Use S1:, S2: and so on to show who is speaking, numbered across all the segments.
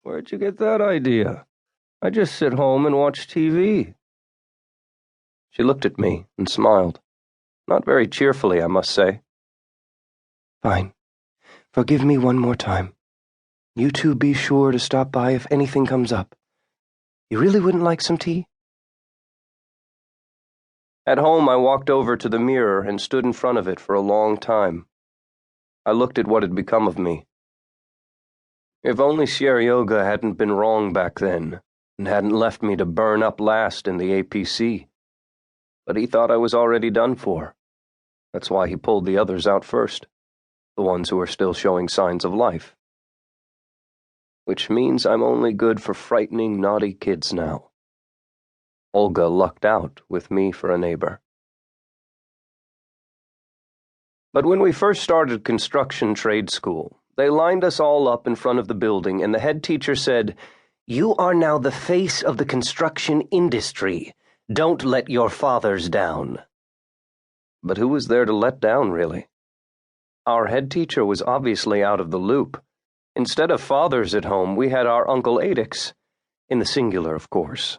S1: Where'd you get that idea? I just sit home and watch TV. She looked at me and smiled. Not very cheerfully, I must say.
S2: Fine. Forgive me one more time. You two be sure to stop by if anything comes up. You really wouldn't like some tea?
S1: At home, I walked over to the mirror and stood in front of it for a long time. I looked at what had become of me. If only Seryoga hadn't been wrong back then, and hadn't left me to burn up last in the APC. But he thought I was already done for. That's why he pulled the others out first, the ones who are still showing signs of life. Which means I'm only good for frightening, naughty kids now. Olga lucked out with me for a neighbor. But when we first started construction trade school, they lined us all up in front of the building, and the head teacher said, "You are now the face of the construction industry. Don't let your fathers down." But who was there to let down, really? Our head teacher was obviously out of the loop. Instead of fathers at home, we had our Uncle Adix, in the singular, of course.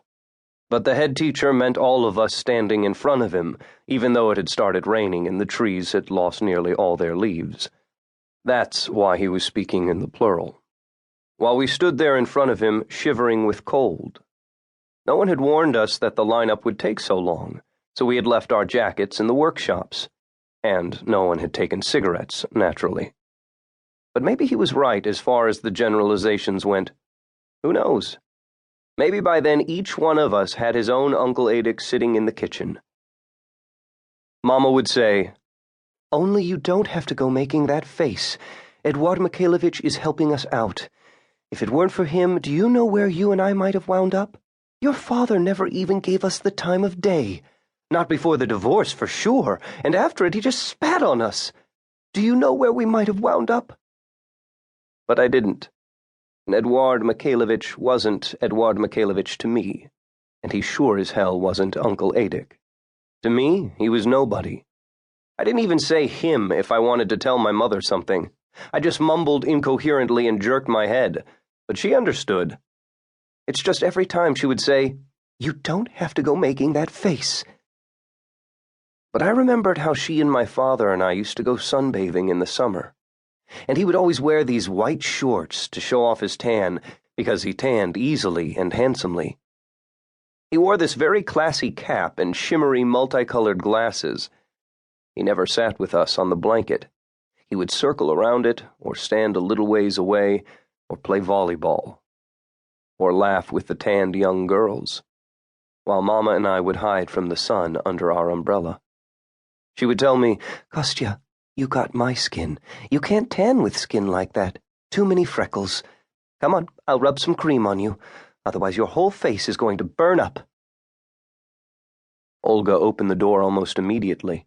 S1: But the head teacher meant all of us standing in front of him, even though it had started raining and the trees had lost nearly all their leaves. That's why he was speaking in the plural. While we stood there in front of him, shivering with cold. No one had warned us that the lineup would take so long, so we had left our jackets in the workshops. And no one had taken cigarettes, naturally. But maybe he was right as far as the generalizations went. Who knows? Maybe by then each one of us had his own Uncle Adix sitting in the kitchen. Mama would say,
S2: "Only you don't have to go making that face. Eduard Mikhailovich is helping us out. If it weren't for him, do you know where you and I might have wound up? Your father never even gave us the time of day. Not before the divorce, for sure, and after it he just spat on us. Do you know where we might have wound up?"
S1: But I didn't. And Eduard Mikhailovich wasn't Eduard Mikhailovich to me, and he sure as hell wasn't Uncle Adic. To me, he was nobody. I didn't even say him if I wanted to tell my mother something. I just mumbled incoherently and jerked my head, but she understood. It's just every time she would say, "You don't have to go making that face." But I remembered how she and my father and I used to go sunbathing in the summer. And he would always wear these white shorts to show off his tan, because he tanned easily and handsomely. He wore this very classy cap and shimmery multicolored glasses. He never sat with us on the blanket. He would circle around it, or stand a little ways away, or play volleyball, or laugh with the tanned young girls, while Mama and I would hide from the sun under our umbrella. She would tell me,
S2: "Kostya, you got my skin. You can't tan with skin like that. Too many freckles. Come on, I'll rub some cream on you. Otherwise your whole face is going to burn up."
S1: Olga opened the door almost immediately.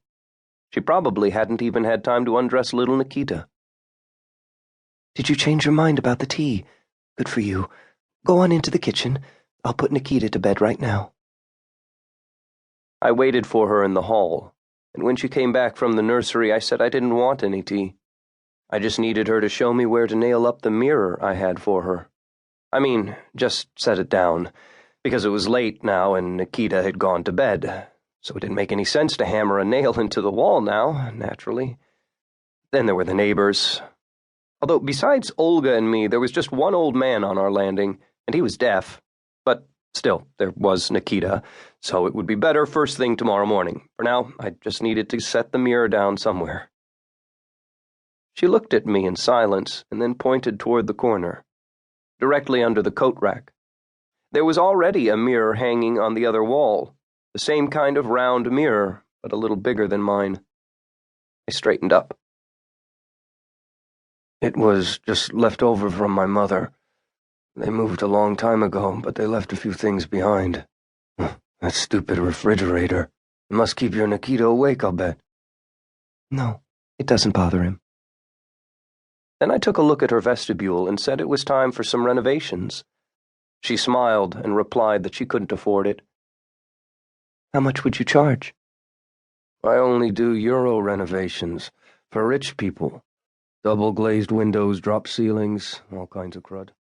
S1: She probably hadn't even had time to undress little Nikita.
S2: "Did you change your mind about the tea? Good for you. Go on into the kitchen. I'll put Nikita to bed right now."
S1: I waited for her in the hall. And when she came back from the nursery, I said I didn't want any tea. I just needed her to show me where to nail up the mirror I had for her. I mean, just set it down, because it was late now and Nikita had gone to bed, so it didn't make any sense to hammer a nail into the wall now, naturally. Then there were the neighbors. Although besides Olga and me, there was just one old man on our landing, and he was deaf. But still, there was Nikita, so it would be better first thing tomorrow morning. For now, I just needed to set the mirror down somewhere. She looked at me in silence and then pointed toward the corner, directly under the coat rack. There was already a mirror hanging on the other wall, the same kind of round mirror, but a little bigger than mine. I straightened up. "It was just left over from my mother. They moved a long time ago, but they left a few things behind. That stupid refrigerator. It must keep your Nikita awake, I'll bet."
S2: "No, it doesn't bother him."
S1: Then I took a look at her vestibule and said it was time for some renovations. She smiled and replied that she couldn't afford it.
S2: "How much would you charge?"
S1: "I only do Euro renovations, for rich people. Double-glazed windows, drop ceilings, all kinds of crud."